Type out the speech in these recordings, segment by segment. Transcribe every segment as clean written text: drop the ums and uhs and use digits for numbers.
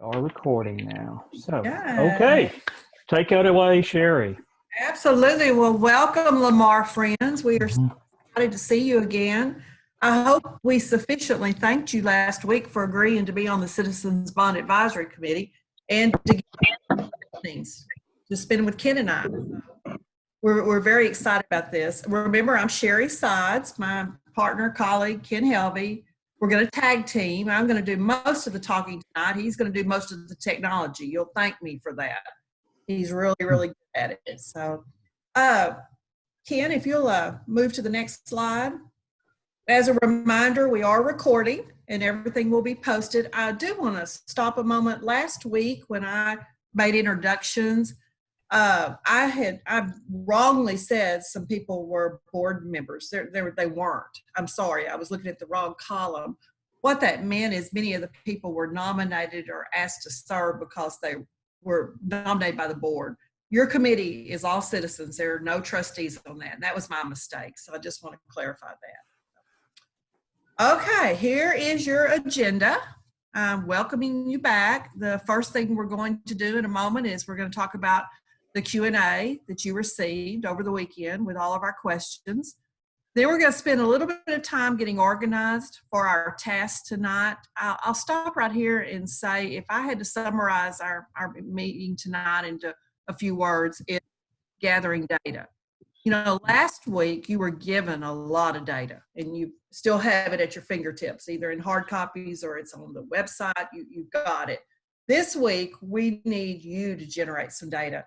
Are recording now. So, Yeah. okay. Take it away, Sherry. Absolutely. Well, welcome, Lamar friends. We are so Mhm. excited to see you again. I hope we sufficiently thanked you last week for agreeing to be on the Citizens Bond Advisory Committee and to get things to spend with Ken and I. We're very excited about this. Remember, I'm Sherry Sides, my partner, colleague, Ken Helvey. We're going to tag team. I'm going to do most of the talking tonight. He's going to do most of the technology. You'll thank me for that. He's really, really good at it. So, Ken, if you'll move to the next slide. As a reminder, we are recording and everything will be posted. I do want to stop a moment. Last week when I made introductions, I wrongly said some people were board members. They weren't. I'm sorry. I was looking at the wrong column. What that meant is many of the people were nominated or asked to serve because they were nominated by the board. Your committee is all citizens. There are no trustees on that. And that was my mistake. So I just want to clarify that. Okay, here is your agenda. I'm welcoming you back. The first thing we're going to do in a moment is we're going to talk about the Q&A that you received over the weekend with all of our questions. Then we're going to spend a little bit of time getting organized for our task tonight. I'll stop right here and say, if I had to summarize our meeting tonight into a few words, it's gathering data. You know, last week you were given a lot of data and you still have it at your fingertips, either in hard copies or it's on the website. You've got it. This week, we need you to generate some data.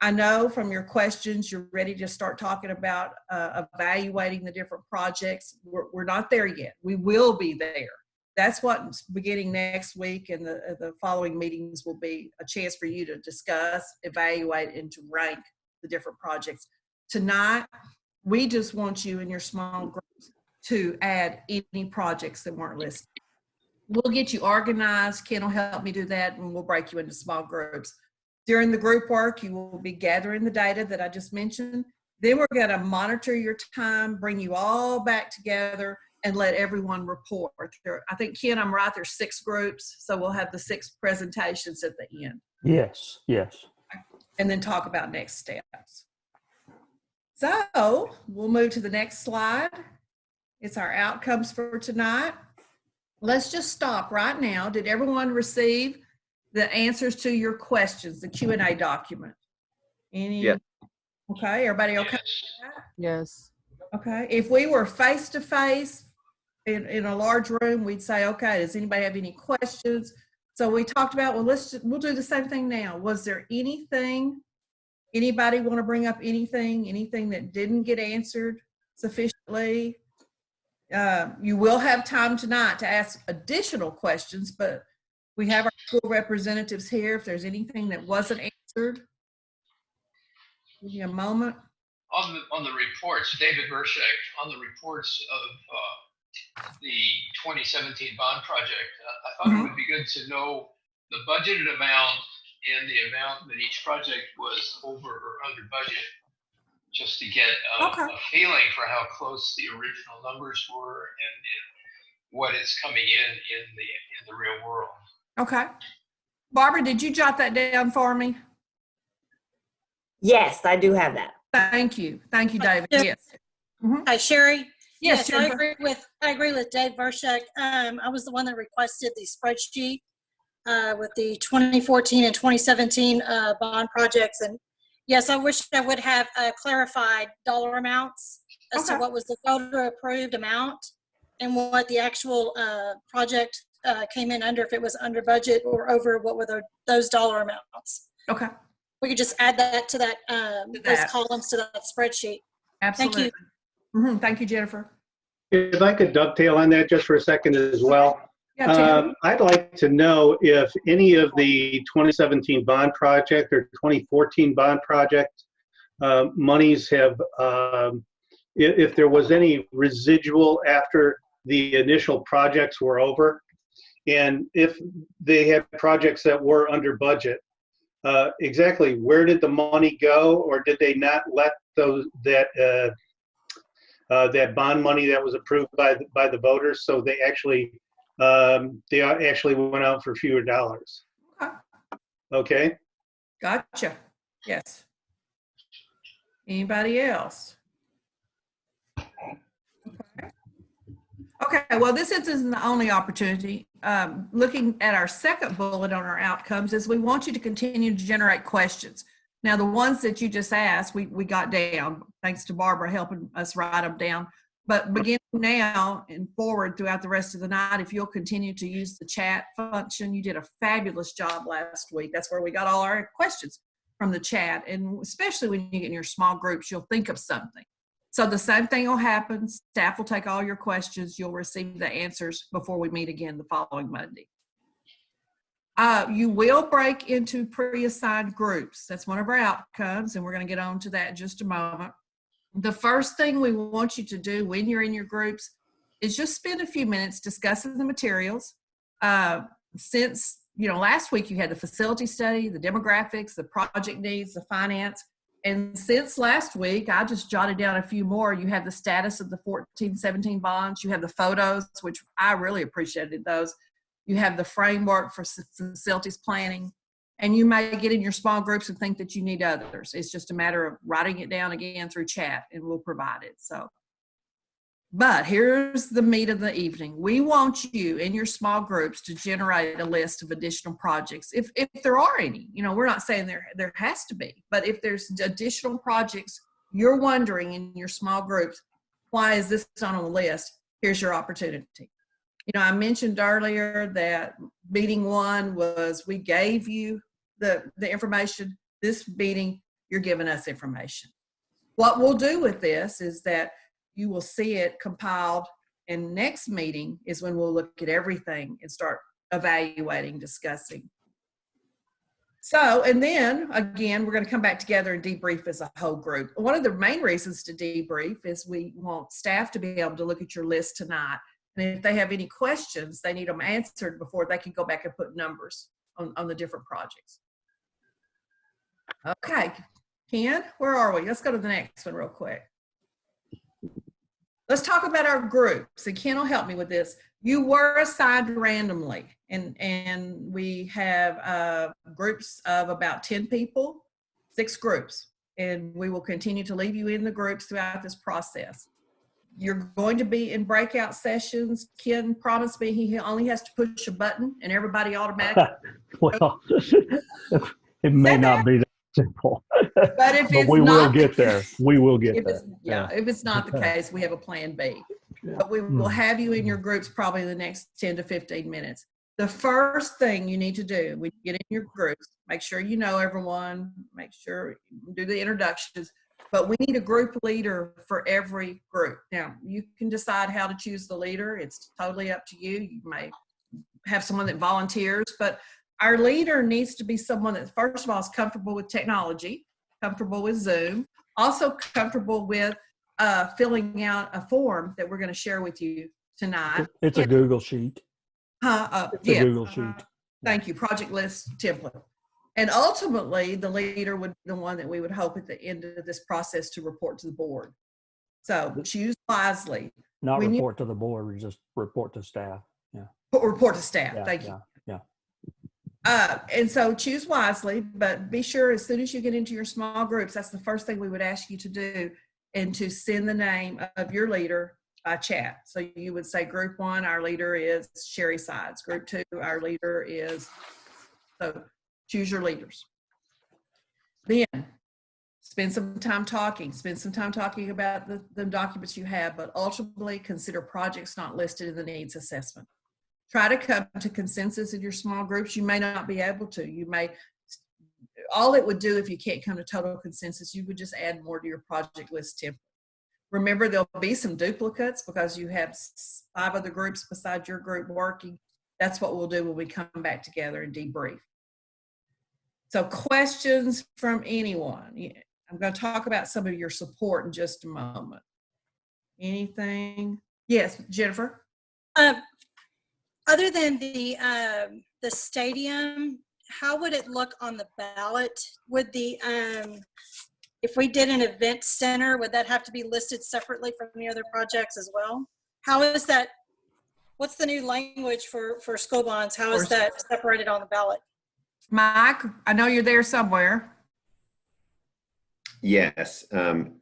I know from your questions, you're ready to start talking about evaluating the different projects. We're not there yet. We will be there. That's what beginning next week and the following meetings will be a chance for you to discuss, evaluate, and to rank the different projects. Tonight, we just want you in your small groups to add any projects that weren't listed. We'll get you organized. Ken will help me do that, and we'll break you into small groups. During the group work, you will be gathering the data that I just mentioned. Then we're going to monitor your time, bring you all back together, and let everyone report. I think, Ken, I'm right, there's 6 groups, so we'll have the 6 presentations at the end. Yes, yes. And then talk about next steps. So we'll move to the next slide. It's our outcomes for tonight. Let's just stop right now. Did everyone receive the answers to your questions, the Q&A document? Yeah. Okay, everybody okay with that? Yes. Okay, if we were face-to-face in a large room, we'd say, okay, does anybody have any questions? So we talked about, well, we'll do the same thing now. Was there anything, anybody want to bring up anything that didn't get answered sufficiently? You will have time tonight to ask additional questions, but we have our school representatives here. If there's anything that wasn't answered, give you a moment. On the reports, David Burshek, on the reports of the 2017 bond project, I thought it would be good to know the budgeted amount and the amount that each project was over or under budget, just to get a feeling for how close the original numbers were and what is coming in the real world. Okay. Barbara, did you jot that down for me? Yes, I do have that. Thank you. Thank you, David. Yes. Hi, Sherry. Yes, I agree with Dave Vershek. I was the one that requested the spreadsheet with the 2014 and 2017 bond projects. And yes, I wish I would have clarified dollar amounts as to what was the voter approved amount and what the actual project came in under, if it was under budget or over, what were those dollar amounts. Okay. We could just add that to that, those columns to that spreadsheet. Absolutely. Thank you. Thank you, Jennifer. If I could dovetail on that just for a second as well. I'd like to know if any of the 2017 bond project or 2014 bond project monies have, if there was any residual after the initial projects were over, and if they had projects that were under budget, exactly where did the money go, or did they not let that bond money that was approved by the voters, so they actually went out for fewer dollars? Okay. Okay? Gotcha. Yes. Anybody else? Okay, well, this isn't the only opportunity. Looking at our second bullet on our outcomes is we want you to continue to generate questions. Now, the ones that you just asked, we got down, thanks to Barbara helping us write them down. But beginning now and forward throughout the rest of the night, if you'll continue to use the chat function, you did a fabulous job last week. That's where we got all our questions from the chat. And especially when you get in your small groups, you'll think of something. So the same thing will happen. Staff will take all your questions. You'll receive the answers before we meet again the following Monday. You will break into pre-assigned groups. That's one of our outcomes, and we're going to get on to that in just a moment. The first thing we want you to do when you're in your groups is just spend a few minutes discussing the materials. Since, last week you had the facility study, the demographics, the project needs, the finance. And since last week, I just jotted down a few more. You have the status of the 14-17 bonds. You have the photos, which I really appreciated those. You have the framework for facilities planning. And you may get in your small groups and think that you need others. It's just a matter of writing it down again through chat, and we'll provide it. But here's the meat of the evening. We want you in your small groups to generate a list of additional projects. If there are any, we're not saying there has to be, but if there's additional projects you're wondering in your small groups, why is this not on the list? Here's your opportunity. I mentioned earlier that meeting one was we gave you the information. This meeting, you're giving us information. What we'll do with this is that you will see it compiled, and next meeting is when we'll look at everything and start evaluating, discussing. So, and then again, we're going to come back together and debrief as a whole group. One of the main reasons to debrief is we want staff to be able to look at your list tonight. And if they have any questions, they need them answered before they can go back and put numbers on the different projects. Okay, Ken, where are we? Let's go to the next one real quick. Let's talk about our groups, and Ken will help me with this. You were assigned randomly, and we have groups of about 10 people, 6 groups, and we will continue to leave you in the groups throughout this process. You're going to be in breakout sessions. Ken promised me he only has to push a button, and everybody automatically. Well, it may not be that simple, but if it's we will not get there. We will get there. If it's not the case, we have a plan B. Yeah. But we will have you in your groups probably the next 10 to 15 minutes. The first thing you need to do when you get in your groups, make sure you know everyone, make sure you do the introductions, but we need a group leader for every group. Now, you can decide how to choose the leader. It's totally up to you. You may have someone that volunteers, but our leader needs to be someone that, first of all, is comfortable with technology, comfortable with Zoom, also comfortable with filling out a form that we're going to share with you tonight. It's a Google sheet. It's a Google sheet. Thank you, project list template. And ultimately, the leader would be the one that we would hope at the end of this process to report to the board. So choose wisely. Not report to the board, just report to staff. Yeah. Report to staff. Thank you. Yeah. And so choose wisely, but be sure as soon as you get into your small groups, that's the first thing we would ask you to do, and to send the name of your leader by chat. So you would say group 1, our leader is Sherry Sides. Group 2, our leader is, so choose your leaders. Then spend some time talking about the documents you have, but ultimately consider projects not listed in the needs assessment. Try to come to consensus in your small groups. You may not be able to. All it would do if you can't come to total consensus, you would just add more to your project list template. Remember, there'll be some duplicates because you have 5 other groups besides your group working. That's what we'll do when we come back together and debrief. So questions from anyone. I'm going to talk about some of your support in just a moment. Anything? Yes, Jennifer? Other than the stadium, how would it look on the ballot? Would the if we did an event center, would that have to be listed separately from the other projects as well? How is that? What's the new language for school bonds? How is that separated on the ballot? Mike, I know you're there somewhere. Yes,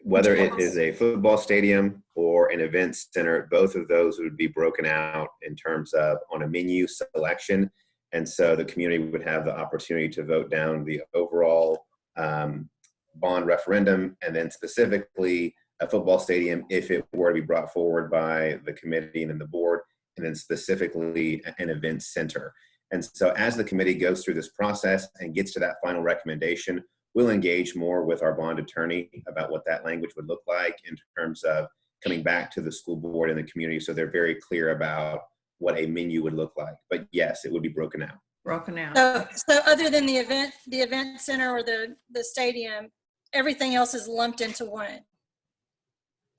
whether Would you it is a football stadium or an event center, both of those would be broken out in terms of on a menu selection. And so the community would have the opportunity to vote down the overall bond referendum, and then specifically a football stadium if it were to be brought forward by the committee and then the board, and then specifically an event center. And so as the committee goes through this process and gets to that final recommendation, we'll engage more with our bond attorney about what that language would look like in terms of coming back to the school board and the community, so they're very clear about what a menu would look like. But yes, it would be broken out. Broken out. So other than the event center or the stadium, everything else is lumped into one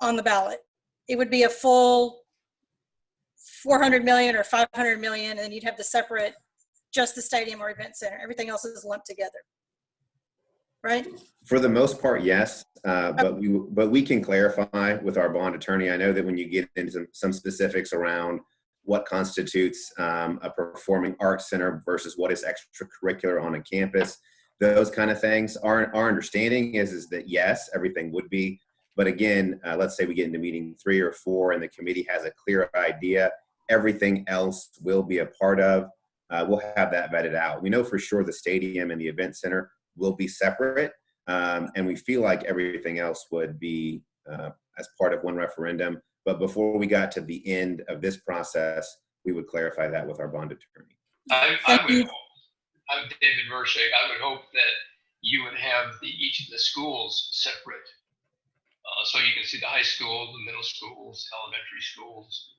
on the ballot. It would be a full 400 million or 500 million, and then you'd have the separate, just the stadium or event center. Everything else is lumped together, right? For the most part, yes, but we can clarify with our bond attorney. I know that when you get into some specifics around what constitutes a performing arts center versus what is extracurricular on a campus, those kind of things, our understanding is that yes, everything would be. But again, let's say we get into meeting 3 or 4 and the committee has a clear idea, everything else will be a part of. We'll have that vetted out. We know for sure the stadium and the event center will be separate, and we feel like everything else would be as part of one referendum. But before we got to the end of this process, we would clarify that with our bond attorney. I'm David Vershek. I would hope that you would have each of the schools separate. So you can see the high school, the middle schools, elementary schools,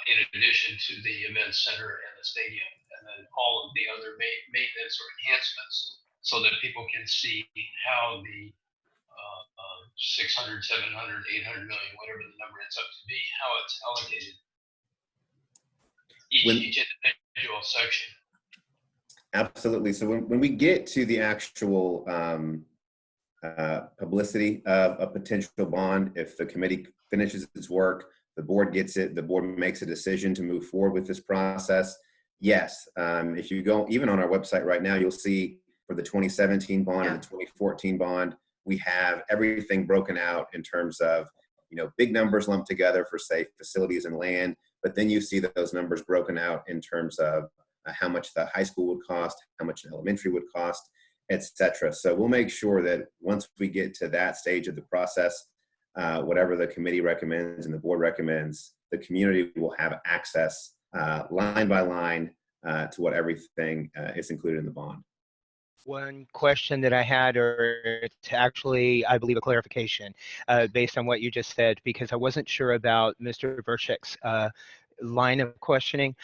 in addition to the event center and the stadium, and then all of the other maintenance or enhancements, so that people can see how the 600, 700, 800 million, whatever the number ends up to be, how it's allocated. Each individual section. Absolutely. So when we get to the actual publicity of a potential bond, if the committee finishes its work, the board gets it, the board makes a decision to move forward with this process. Yes, if you go even on our website right now, you'll see for the 2017 bond and the 2014 bond, we have everything broken out in terms of, big numbers lumped together for, say, facilities and land, but then you see that those numbers broken out in terms of how much the high school would cost, how much an elementary would cost, etc. So we'll make sure that once we get to that stage of the process, whatever the committee recommends and the board recommends, the community will have access line by line to what everything is included in the bond. One question that I had, or it's actually, I believe, a clarification based on what you just said, because I wasn't sure about Mr. Vershek's line of questioning.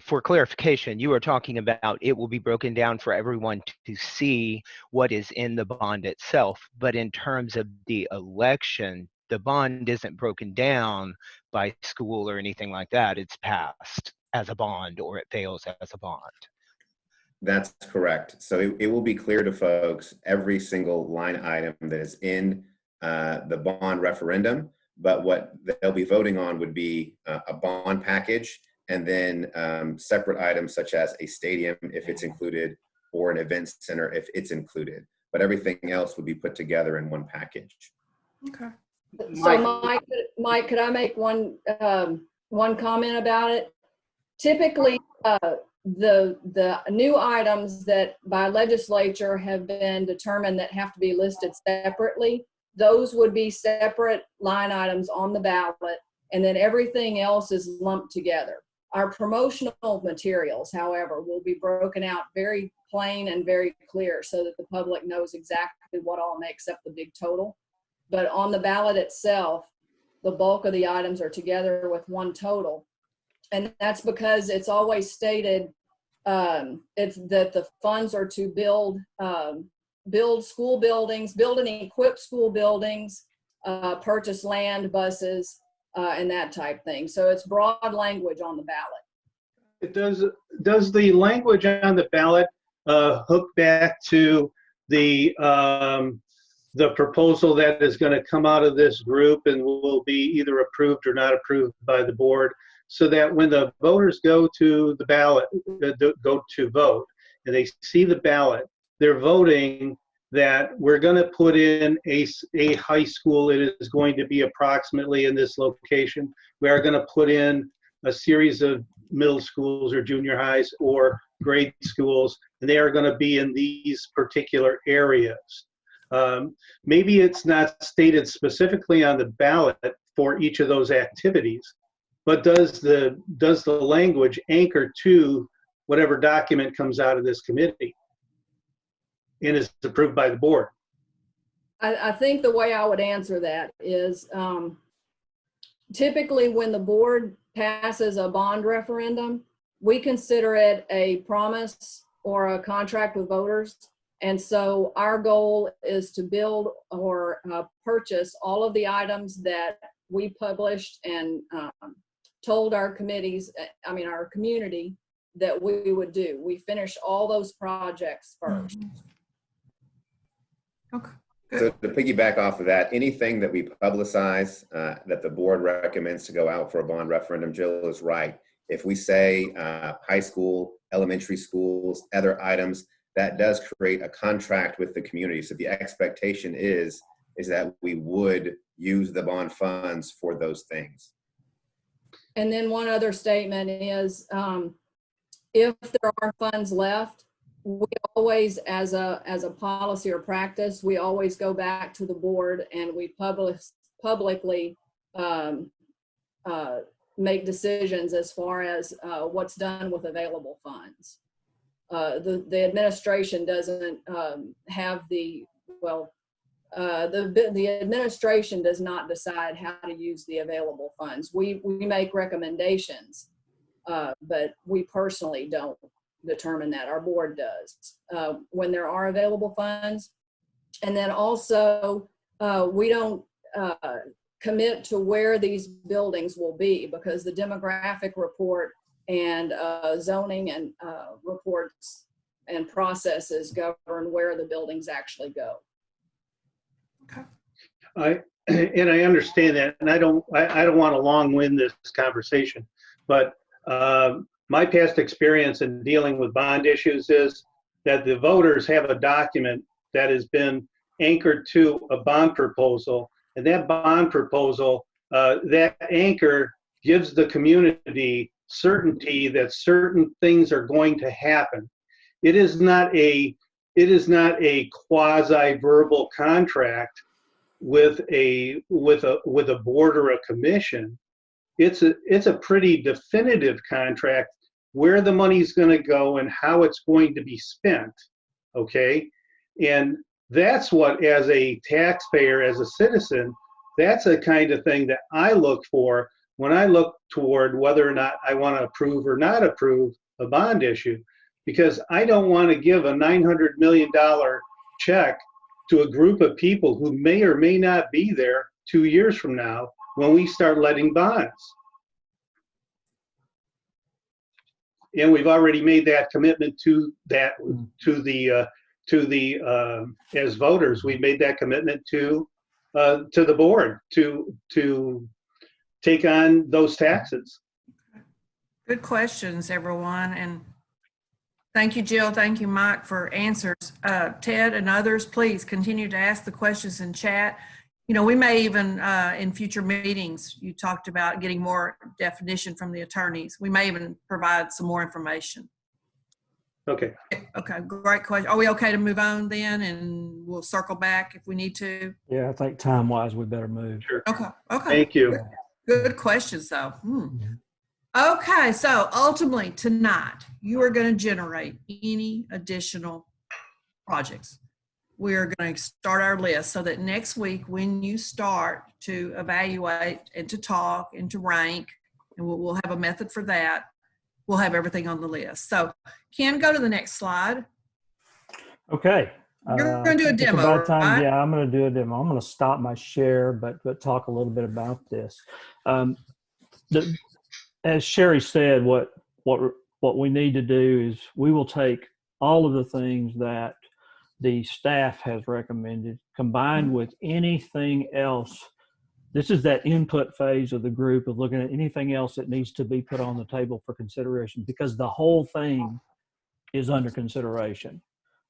For clarification, you are talking about it will be broken down for everyone to see what is in the bond itself, but in terms of the election, the bond isn't broken down by school or anything like that. It's passed as a bond or it fails as a bond. That's correct. So it will be clear to folks every single line item that is in the bond referendum, but what they'll be voting on would be a bond package, and then separate items such as a stadium if it's included, or an event center if it's included. But everything else would be put together in one package. Okay. So Mike, could I make one comment about it? Typically, the new items that by legislature have been determined that have to be listed separately, those would be separate line items on the ballot, and then everything else is lumped together. Our promotional materials, however, will be broken out very plain and very clear so that the public knows exactly what all makes up the big total. But on the ballot itself, the bulk of the items are together with one total. And that's because it's always stated it's that the funds are to build school buildings, build and equip school buildings, purchase land, buses, and that type thing. So it's broad language on the ballot. Does the language on the ballot hook back to the proposal that is going to come out of this group and will be either approved or not approved by the board, so that when the voters go to the ballot, go to vote, and they see the ballot, they're voting that we're going to put in a high school. It is going to be approximately in this location. We are going to put in a series of middle schools or junior highs or grade schools, and they are going to be in these particular areas. Maybe it's not stated specifically on the ballot for each of those activities, but does the language anchor to whatever document comes out of this committee and is approved by the board? I think the way I would answer that is typically when the board passes a bond referendum, we consider it a promise or a contract with voters. And so our goal is to build or purchase all of the items that we published and told our committees, our community, that we would do. We finish all those projects first. Okay. So to piggyback off of that, anything that we publicize that the board recommends to go out for a bond referendum, Jill is right. If we say high school, elementary schools, other items, that does create a contract with the community. So the expectation is that we would use the bond funds for those things. And then one other statement is, if there are funds left, we always, as a policy or practice, we always go back to the board and we publicly make decisions as far as what's done with available funds. The administration doesn't have the administration does not decide how to use the available funds. We make recommendations, but we personally don't determine that. Our board does when there are available funds. And then also we don't commit to where these buildings will be, because the demographic report and zoning and reports and processes govern where the buildings actually go. I understand that, and I don't want to long-wind this conversation, but my past experience in dealing with bond issues is that the voters have a document that has been anchored to a bond proposal, and that bond proposal, that anchor gives the community certainty that certain things are going to happen. It is not a quasi-verbal contract with a board or a commission. It's a pretty definitive contract where the money's going to go and how it's going to be spent. Okay, and that's what, as a taxpayer, as a citizen, that's the kind of thing that I look for when I look toward whether or not I want to approve or not approve a bond issue, because I don't want to give a $900 million check to a group of people who may or may not be there 2 years from now when we start letting bonds. And we've already made that commitment to the as voters, we made that commitment to the board to take on those taxes. Good questions, everyone. And thank you, Jill. Thank you, Mike, for answers. Ted and others, please continue to ask the questions in chat. You know, we may even, in future meetings, you talked about getting more definition from the attorneys. We may even provide some more information. Okay. Okay, great question. Are we okay to move on then? And we'll circle back if we need to. Yeah, I think time-wise, we better move. Sure. Okay. Thank you. Good questions, though. Okay, so ultimately tonight, you are going to generate any additional projects. We are going to start our list so that next week, when you start to evaluate and to talk and to rank, and we'll have a method for that, we'll have everything on the list. So Ken, go to the next slide. Okay. You're going to do a demo, right? Yeah, I'm going to do a demo. I'm going to stop my share, but talk a little bit about this. As Sherry said, what we need to do is we will take all of the things that the staff has recommended, combined with anything else. This is that input phase of the group of looking at anything else that needs to be put on the table for consideration, because the whole thing is under consideration.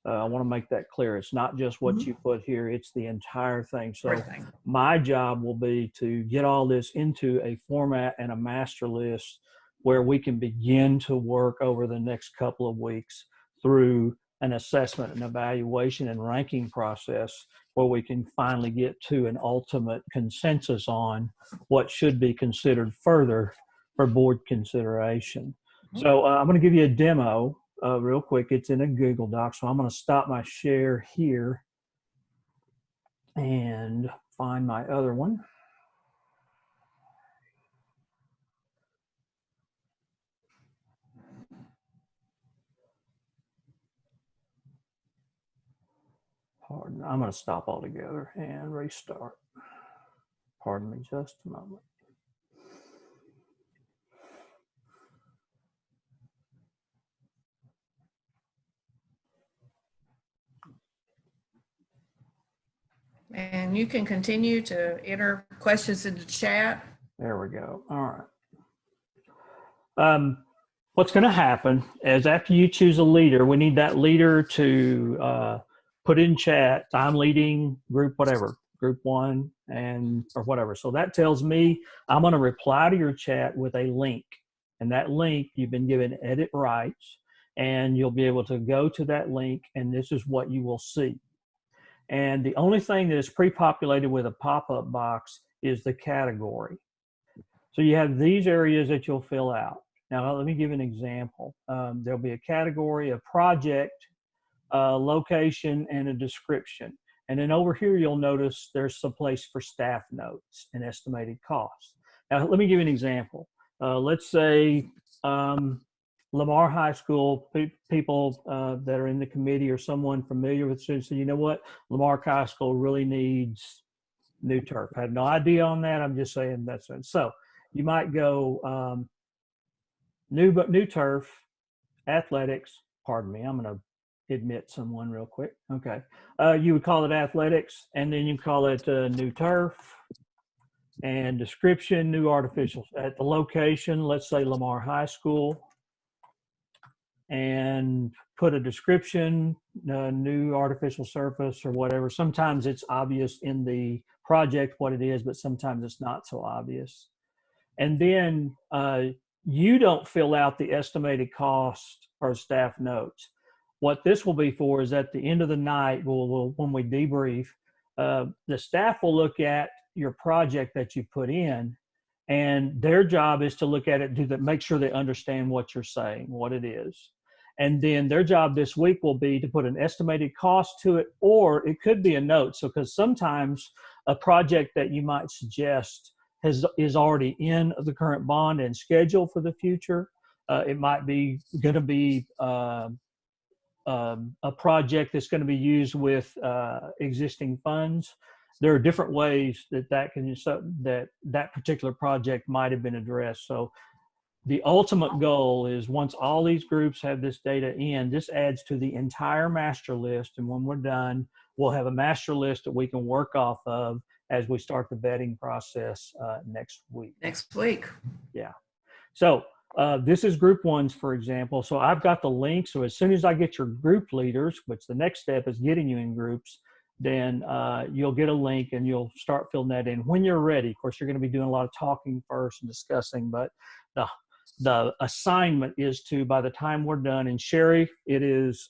I want to make that clear. It's not just what Mhm. you put here, it's the entire thing. So Everything. my job will be to get all this into a format and a master list where we can begin to work over the next couple of weeks through an assessment and evaluation and ranking process where we can finally get to an ultimate consensus on what should be considered further for board consideration. So I'm going to give you a demo real quick. It's in a Google Doc. So I'm going to stop my share here and find my other one. Pardon, I'm going to stop altogether and restart. Pardon me just a moment. And you can continue to enter questions into chat. There we go. All right. What's going to happen is after you choose a leader, we need that leader to put in chat, I'm leading group whatever, group 1 and or whatever. So that tells me I'm going to reply to your chat with a link. And that link, you've been given edit rights, and you'll be able to go to that link, and this is what you will see. And the only thing that is pre-populated with a pop-up box is the category. So you have these areas that you'll fill out. Now, let me give an example. There'll be a category, a project, location, and a description. And then over here, you'll notice there's some place for staff notes and estimated costs. Now, let me give you an example. Let's say Lamar High School people that are in the committee or someone familiar with students say, you know what, Lamar High School really needs new turf. I have no idea on that. I'm just saying that's it. So you might go new turf, athletics. Pardon me, I'm going to admit someone real quick. Okay, you would call it athletics, and then you call it new turf. And description, new artificial. At the location, let's say Lamar High School, and put a description, new artificial surface or whatever. Sometimes it's obvious in the project what it is, but sometimes it's not so obvious. And then you don't fill out the estimated cost or staff notes. What this will be for is at the end of the night, when we debrief, the staff will look at your project that you put in, and their job is to look at it, make sure they understand what you're saying, what it is. And then their job this week will be to put an estimated cost to it, or it could be a note. So, because sometimes a project that you might suggest is already in the current bond and schedule for the future. It might be going to be a project that's going to be used with existing funds. There are different ways that particular project might have been addressed. So the ultimate goal is once all these groups have this data in, this adds to the entire master list. And when we're done, we'll have a master list that we can work off of as we start the vetting process next week. Next week. Yeah. So this is group 1's, for example. So I've got the link. So as soon as I get your group leaders, which the next step is getting you in groups, then you'll get a link and you'll start filling that in when you're ready. Of course, you're going to be doing a lot of talking first and discussing, but the assignment is to, by the time we're done, and Sherry, it is,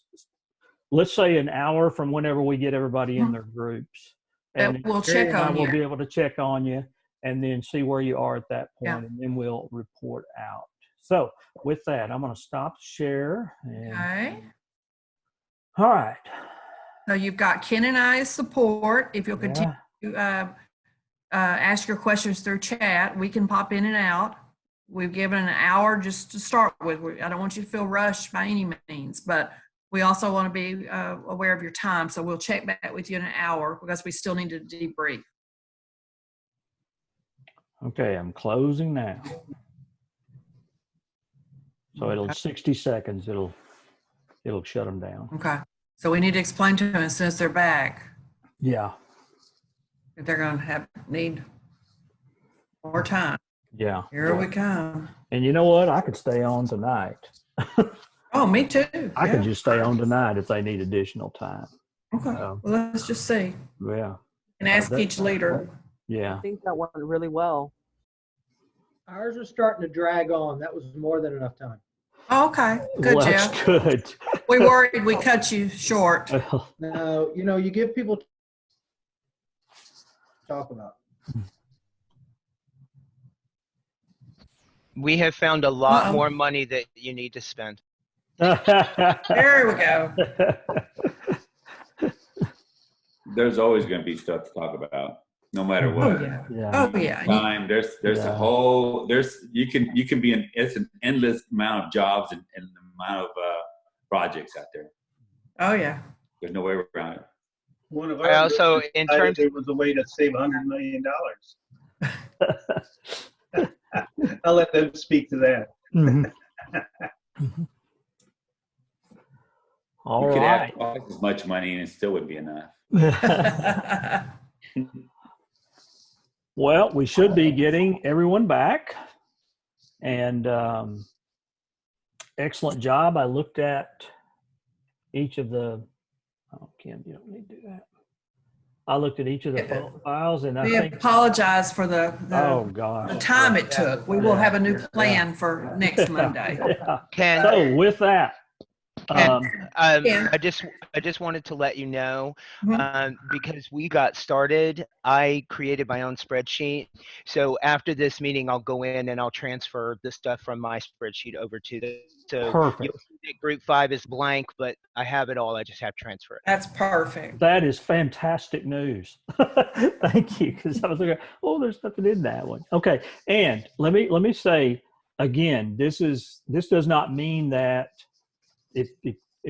let's say an hour from whenever we get everybody in their groups. And we'll check on you. We'll be able to check on you and then see where you are at that point, Yeah. and then we'll report out. So with that, I'm going to stop share. Okay. All right. So you've got Ken and I's support. If you'll continue to ask your questions through chat, we can pop in and out. We've given an hour just to start with. I don't want you to feel rushed by any means, but we also want to be aware of your time. So we'll check back with you in an hour because we still need to debrief. Okay, I'm closing now. So it'll 60 seconds. It'll shut them down. Okay. So we need to explain to them as soon as they're back. Yeah. If they're going to need more time. Yeah. Here we come. And you know what? I could stay on tonight. Oh, me too. I could Yeah. just stay on tonight if they need additional time. Okay. Well, let's just see Yeah. and ask that- each leader. Yeah. I think that went really well. Ours was starting to drag on. That was more than enough time. Oh, okay. Good, Well, Jeff. that's good. We worried we cut you short. No, you give people to talk about. We have found a lot Uh-oh. more money that you need to spend. There we go. There's always going to be stuff to talk about, no matter Oh, what. yeah. Yeah. Oh, yeah. Time there's Yeah. a whole you can be it's an endless amount of jobs and the amount of projects out there. Oh, yeah. There's no way around it. One of I our also, groups in decided terms, there was a way to save $100 million. I'll let them speak to that. Mhm. All You could right. have twice as much money and it still wouldn't be enough. Well, we should be getting everyone back. And excellent job. I looked at each of the, oh, Kim, you don't need to do that. I looked at each of the files and I We think, apologize for the oh gosh. time it took. We will have a new plan for next Monday. Yeah. Ken, So with that, Ken, Yeah. I just wanted to let you know, Mhm. because we got started, I created my own spreadsheet. So after this meeting, I'll go in and I'll transfer the stuff from my spreadsheet over to the, so perfect. you'll see that group 5 is blank, but I have it all. I just have to transfer it. That's perfect. That is fantastic news. Thank you. Because I was like, oh, there's nothing in that one. Okay. And let me say again, this does not mean that if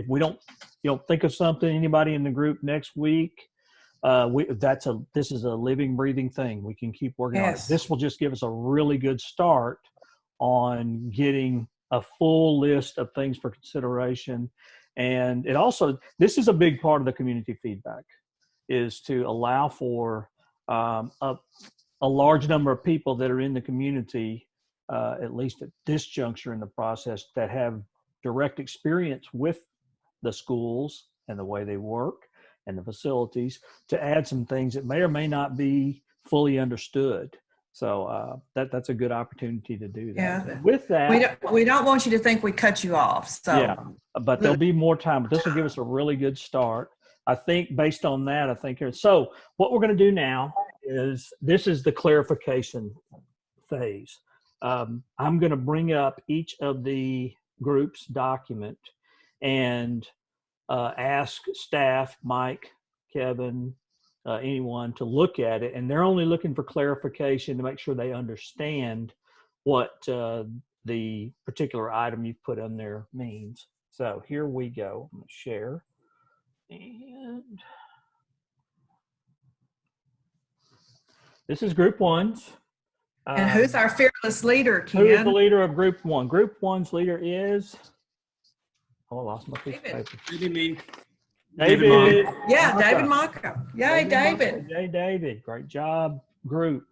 we don't, you don't think of something, anybody in the group next week, this is a living, breathing thing. We can keep working on it. Yes. This will just give us a really good start on getting a full list of things for consideration. And it also, this is a big part of the community feedback, is to allow for a large number of people that are in the community, at least at this juncture in the process, that have direct experience with the schools and the way they work and the facilities, to add some things that may or may not be fully understood. So that's a good opportunity to do that. Yeah. With that, We don't want you to think we cut you off. So yeah, but there'll be more time. But this will give us a really good start. I think based on that, so what we're going to do now is, this is the clarification phase. I'm going to bring up each of the group's document and ask staff, Mike, Kevin, anyone, to look at it. And they're only looking for clarification to make sure they understand what the particular item you put in there means. So here we go. I'm going to share. And this is group 1's. and who's our fearless leader, Who is the Ken? leader of group 1? Group 1's leader is, oh, I lost my piece of David. paper. Maybe me. David. Yeah, David Maka. Yay, David. Yay, David. Great job, group.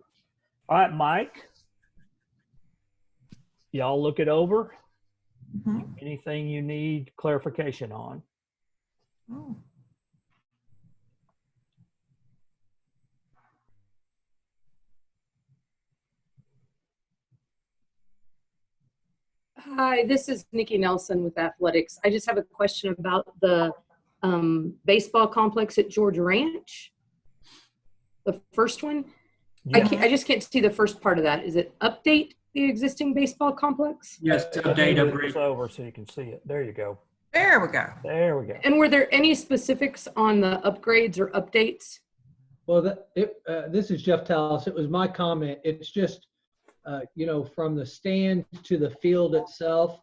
All right, Mike. Y'all look it over. Mhm. Anything you need clarification on? Oh. Hi, this is Nikki Nelson with Athletics. I just have a question about the baseball complex at George Ranch. The first one. Yeah. I just can't see the first part of that. Is it update the existing baseball complex? Yes, update, Move upgrade. this over so you can see it. There you go. There we go. There we go. And were there any specifics on the upgrades or updates? Well, this is Jeff Tallis. It was my comment. It's just, from the stand to the field itself,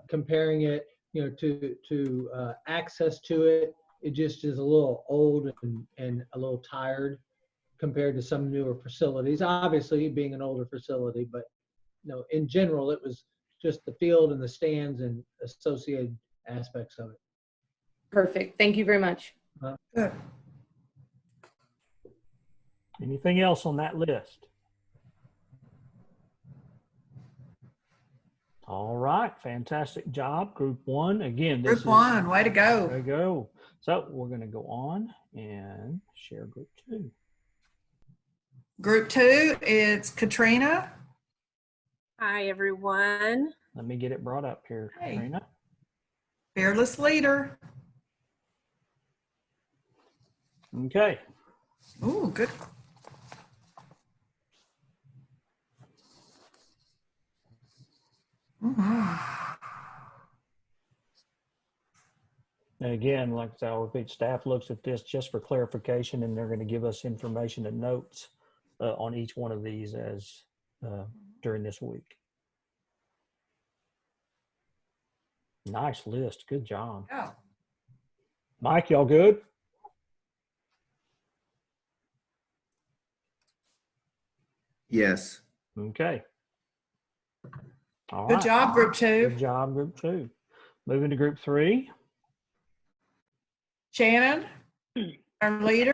comparing it, to access to it, it just is a little old and a little tired compared to some newer facilities. Obviously, being an older facility, but in general, it was just the field and the stands and associated aspects of it. Perfect. Thank you very much. Good. Anything else on that list? All right, fantastic job, Group 1. Again, this Group 1, way to go. There you go. So we're going to go on and share Group 2. Group 2, it's Katrina. Hi, everyone. Let me get it brought up here, Hey. Katrina. Fearless leader. Okay. Ooh, good. And again, like I said, I'll repeat, staff looks at this just for clarification, and they're going to give us information and notes on each one of these as during this week. Nice list. Good job. Yeah. Mike, y'all good? Yes. Okay. All Good right. job, Group 2. Good job, Group 2. Moving to Group 3. Shannon, our leader.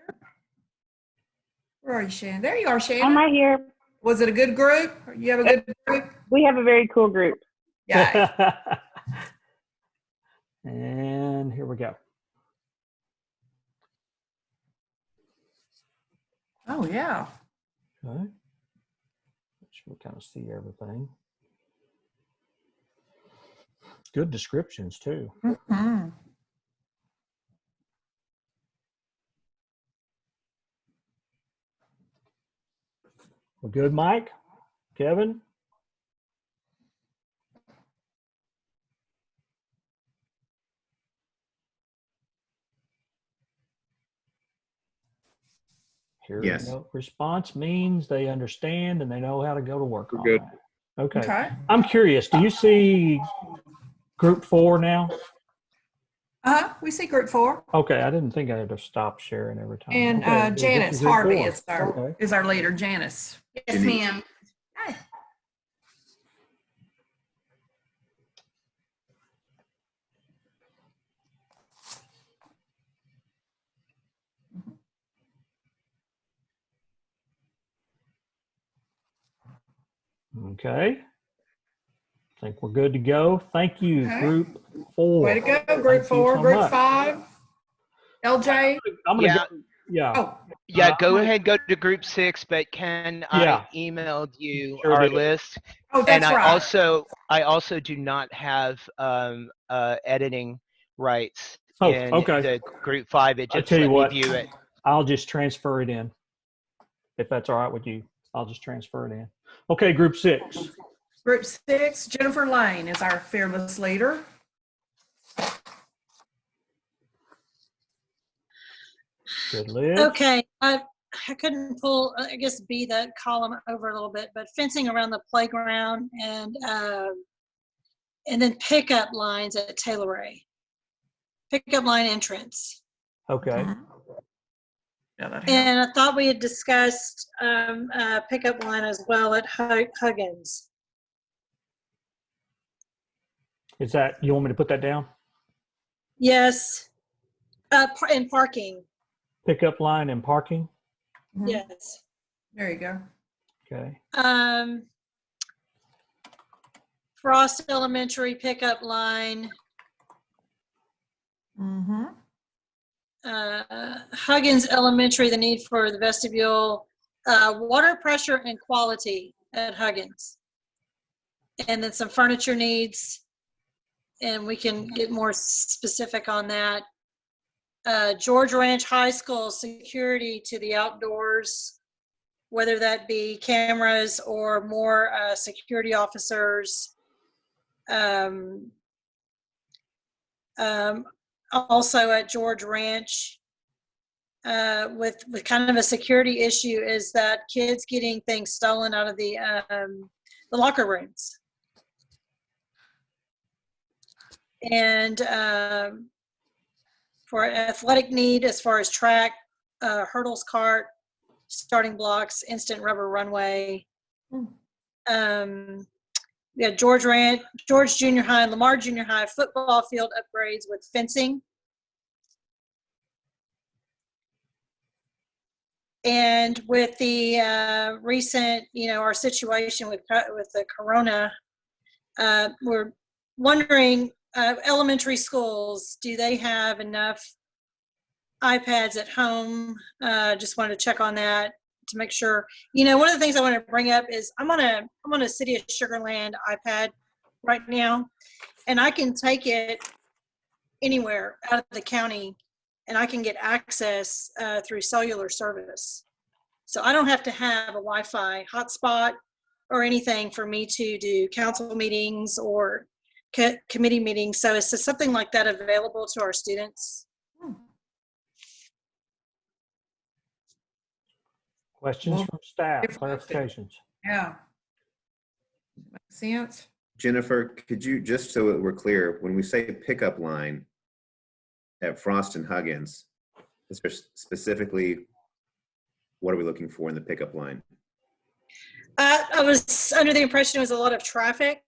Where are you, Shannon? There you are, Shannon. I'm right here. Was it a good group? You have a good group? We have a very cool group. Yeah. And here we go. Oh, yeah. Okay. Make sure we kind of see everything. Good descriptions, too. Mm-hmm. We're good, Mike? Kevin? Here Yes. we go. Response means they understand and they know how to go to work on good. that. Okay. Okay. I'm curious, do you see Group 4 now? We see Group 4. Okay, I didn't think I had to stop sharing every time. And Okay, this Janice is Group Harvey 4. is our leader. Janice. Yes, ma'am. Hi. Okay. I think we're good to go. Thank you, Okay. Group 4. Way to go, Group 4. so Group much. 5. LJ. I'm gonna Yeah. go. Yeah. Oh, Yeah, go ahead, go to group 6, but Ken, Yeah. I emailed you Sure our did. list. oh, that's And I right. also do not have editing rights Oh, in okay. the group 5. It I just tell you let what, me view it. I'll just transfer it in. If that's all right with you, I'll just transfer it in. Okay, Group 6. Group 6, Jennifer Lane is our fearless leader. Good, Liz. Okay, I couldn't pull, I guess, that column over a little bit, but fencing around the playground and then pickup lines at Taylor Ray. Pickup line entrance. Okay. Yeah, that And I thought we had discussed pickup line as well at Huggins. Is that, you want me to put that down? Yes, and parking. Pickup line and parking? Yes. There you go. Okay. Frost Elementary pickup line. Mm-hmm. Huggins Elementary, the need for the vestibule, water pressure and quality at Huggins. And then some furniture needs, and we can get more specific on that. George Ranch High School security to the outdoors, whether that be cameras or more security officers. Also at George Ranch, with kind of a security issue is that kids getting things stolen out of the locker rooms. And for athletic need, as far as track, hurdles cart, starting blocks, instant rubber runway. We had George Junior High, and Lamar Junior High football field upgrades with fencing. And with the recent, our situation with the corona, we're wondering, elementary schools, do they have enough iPads at home? Just wanted to check on that to make sure. You know, one of the things I want to bring up is I'm on a City of Sugar Land iPad right now, and I can take it anywhere out of the county, and I can get access through cellular service. So I don't have to have a Wi-Fi hotspot or anything for me to do council meetings or committee meetings. So is something like that available to our students? Questions from staff, clarifications? Yeah. Makes sense. Jennifer, could you, just so we're clear, when we say pickup line at Frost and Huggins, is there specifically, what are we looking for in the pickup line? I was under the impression it was a lot of traffic,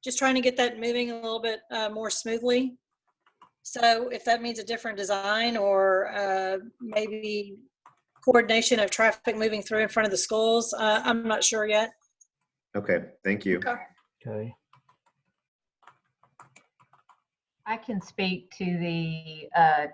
just trying to get that moving a little bit more smoothly. So if that means a different design or maybe coordination of traffic moving through in front of the schools, I'm not sure yet. Okay, thank you. Okay. I can speak to the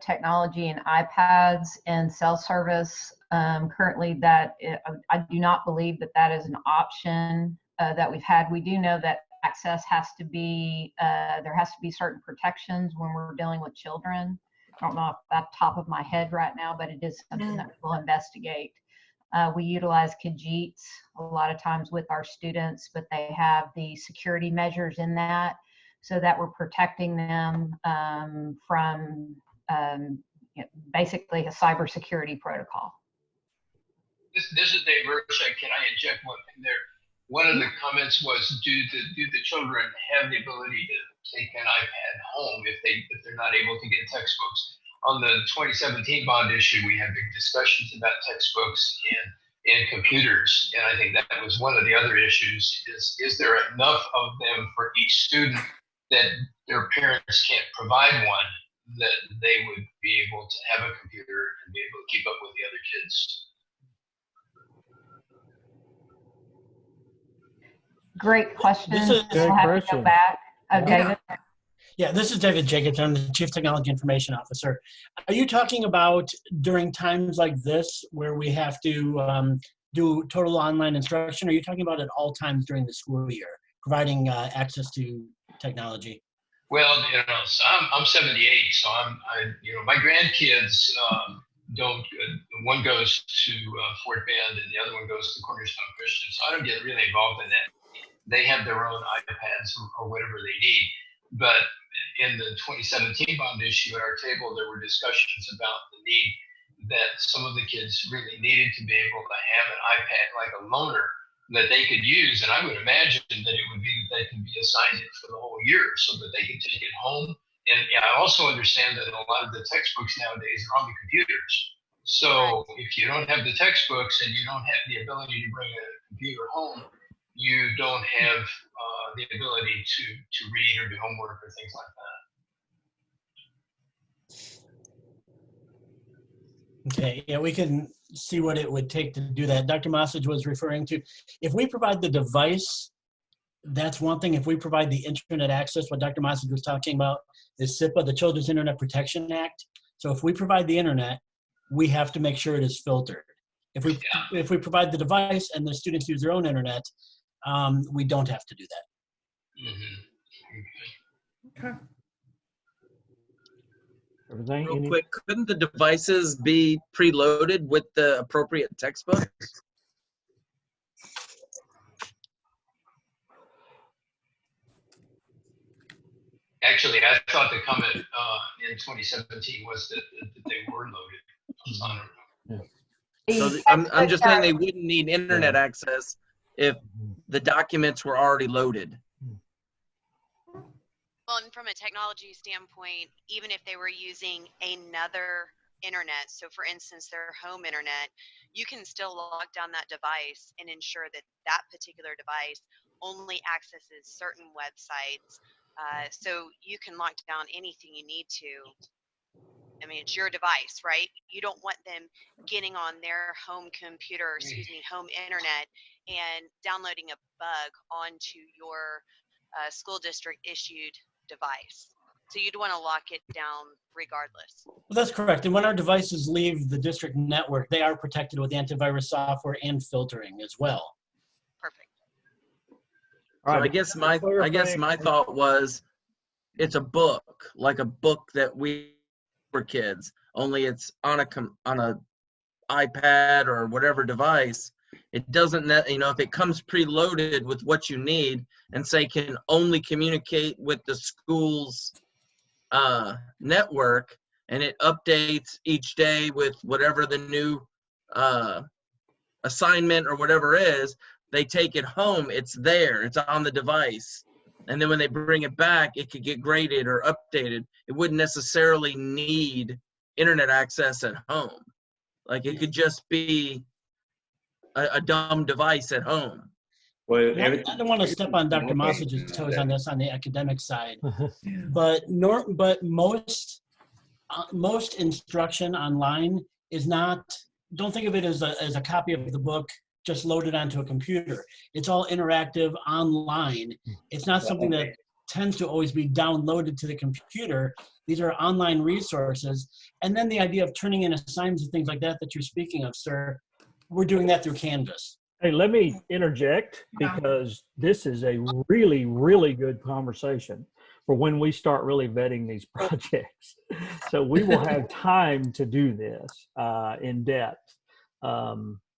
technology and iPads and cell service. Currently, I do not believe that is an option that we've had. We do know that access has to be, there has to be certain protections when we're dealing with children. I don't know off the top of my head right now, but it is something that we'll investigate. We utilize Kajits a lot of times with our students, but they have the security measures in that so that we're protecting them from basically a cybersecurity protocol. This is Dave Burchak. Can I inject one in there? One of the comments was, do the children have the ability to take an iPad home if they're not able to get textbooks? On the 2017 bond issue, we had big discussions about textbooks and computers, and I think that was one of the other issues. Is there enough of them for each student that their parents can't provide one, that they would be able to have a computer and be able to keep up with the other kids? Great question. This is we'll have to go back. David? Yeah, this is David Jacobs. I'm the Chief Technology Information Officer. Are you talking about during times like this where we have to do total online instruction? Or are you talking about at all times during the school year, providing access to technology? Well, so I'm 78, so my grandkids don't. One goes to Fort Bend, and the other one goes to Cornerstone Christian. So I don't get really involved in that. They have their own iPads or whatever they need. But in the 2017 bond issue at our table, there were discussions about the need that some of the kids really needed to be able to have an iPad, like a loaner, that they could use. And I would imagine that it would be that they can be assigned it for the whole year so that they can take it home. And I also understand that a lot of the textbooks nowadays are on the computers. So if you don't have the textbooks and you don't have the ability to bring a computer home, you don't have the ability to read or do homework or things like that. Okay, yeah, we can see what it would take to do that. Dr. Mossage was referring to, if we provide the device, that's one thing. If we provide the internet access, what Dr. Mossage was talking about is SIPA, the Children's Internet Protection Act. So if we provide the internet, we have to make sure it is filtered. If we provide the device and the students use their own internet, we don't have to do that. Okay. Everything. Real quick, couldn't the devices be preloaded with the appropriate textbooks? Actually, I thought the comment in 2017 was that they were loaded. So I'm just saying they wouldn't need internet access if the documents were already loaded. Well, and from a technology standpoint, even if they were using another internet, so for instance, their home internet, you can still lock down that device and ensure that that particular device only accesses certain websites. So you can lock down anything you need to. I mean, it's your device, right? You don't want them getting on their home computer, home internet, and downloading a bug onto your school district issued device. So you'd want to lock it down regardless. Well, that's correct. And when our devices leave the district network, they are protected with antivirus software and filtering as well. Perfect. So I guess my thought was, it's a book, like a book that we were kids, only it's on a iPad or whatever device. It doesn't, if it comes preloaded with what you need and say can only communicate with the school's network, and it updates each day with whatever the new assignment or whatever is, they take it home, it's there, it's on the device. And then when they bring it back, it could get graded or updated. It wouldn't necessarily need internet access at home. Like it could just be a dumb device at home. Well, I don't want to step on Dr. Mossage's toes on this on the academic side, but most instruction online is not. Don't think of it as a copy of the book just loaded onto a computer. It's all interactive online. It's not something that tends to always be downloaded to the computer. These are online resources. And then the idea of turning in assignments and things like that you're speaking of, sir, we're doing that through Canvas. Hey, let me interject because this is a really, really good conversation for when we start really vetting these projects. So we will have time to do this in depth.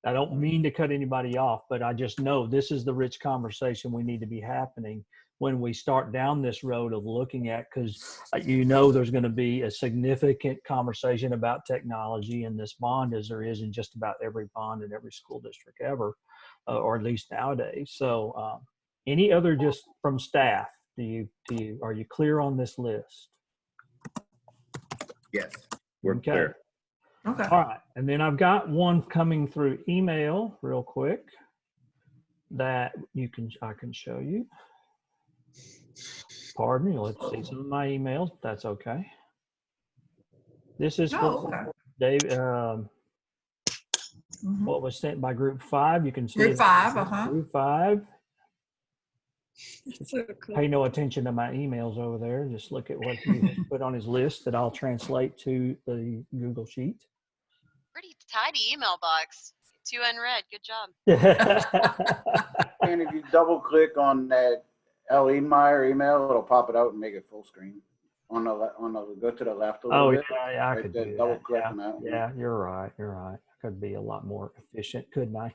I don't mean to cut anybody off, but I just know this is the rich conversation we need to be happening when we start down this road of looking at, because there's going to be a significant conversation about technology in this bond, as there is in just about every bond in every school district ever, or at least nowadays. So any other just from staff, are you clear on this list? Yes, we're clear. Okay. All right. And then I've got one coming through email real quick that I can show you. Pardon me. Let's see some of my emails. That's okay. This is for Dave. What was sent by Group 5? You can see Group 5. Group 5. Pay no attention to my emails over there. Just look at what he has put on his list that I'll translate to the Google Sheet. Pretty tidy email box. 2 unread. Good job. And if you double click on that L. Meyer email, it'll pop it out and make it full screen. Go to the left a little bit. Yeah, I could do double that. click on that one. Yeah, you're right. I could be a lot more efficient, couldn't I?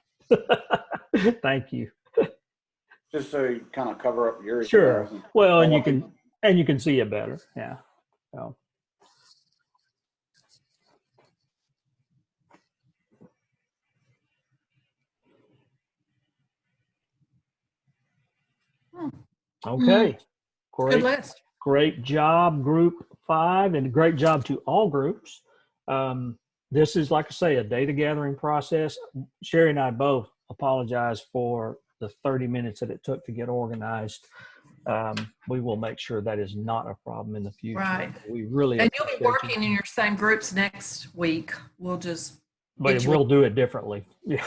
Thank you. Just so you kind of cover up your Sure. emails. Well, and you can see it better. Yeah. So. Okay. Good list. Great job, Group 5, and great job to all groups. This is, like I say, a data gathering process. Sherry and I both apologize for the 30 minutes that it took to get organized. We will make sure that is not a problem in the future. Right. We really and you'll be working in your same groups next week. We'll just. But we'll do it differently. Yeah.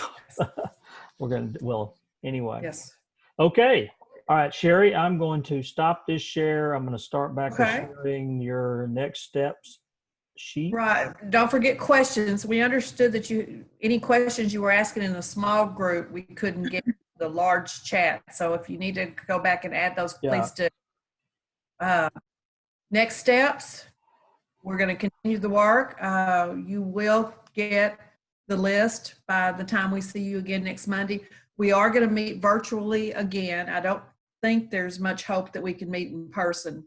Anyway. Yes. Okay. All right, Sherry, I'm going to stop this share. I'm going to start back with sharing your next steps sheet. Right. Don't forget questions. We understood that any questions you were asking in a small group, we couldn't get the large chat. So if you need to go back and add those, please do. Next steps, we're going to continue the work. You will get the list by the time we see you again next Monday. We are going to meet virtually again. I don't think there's much hope that we can meet in person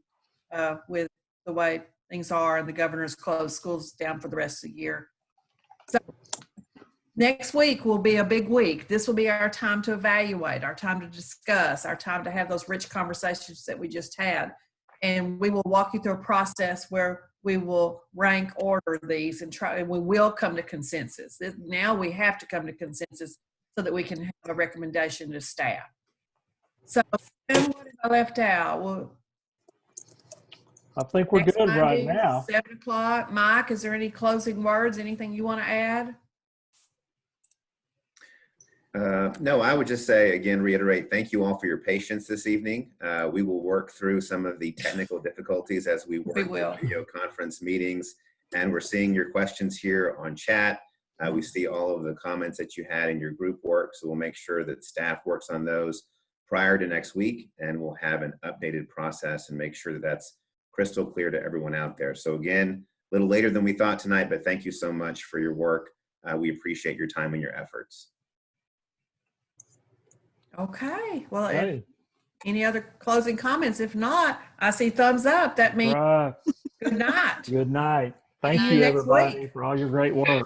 with the way things are and the governor's closed, schools down for the rest of the year. So next week will be a big week. This will be our time to evaluate, our time to discuss, our time to have those rich conversations that we just had. And we will walk you through a process where we will rank order these and we will come to consensus. Now we have to come to consensus so that we can have a recommendation to staff. So what did I left out? Well, I think we're good Monday, right now. 7 o'clock. Mike, is there any closing words? Anything you want to add? No, I would just say, again, reiterate, thank you all for your patience this evening. We will work through some of the technical difficulties as we work through video conference meetings, and we're seeing your questions here on chat. We see all of the comments that you had in your group work, so we'll make sure that staff works on those prior to next week, and we'll have an updated process and make sure that that's crystal clear to everyone out there. So again, a little later than we thought tonight, but thank you so much for your work. We appreciate your time and your efforts. Okay. Well, any other closing comments? If not, I see thumbs up. That means good night. Good night. See Thank you you, next everybody, week. for all your great work.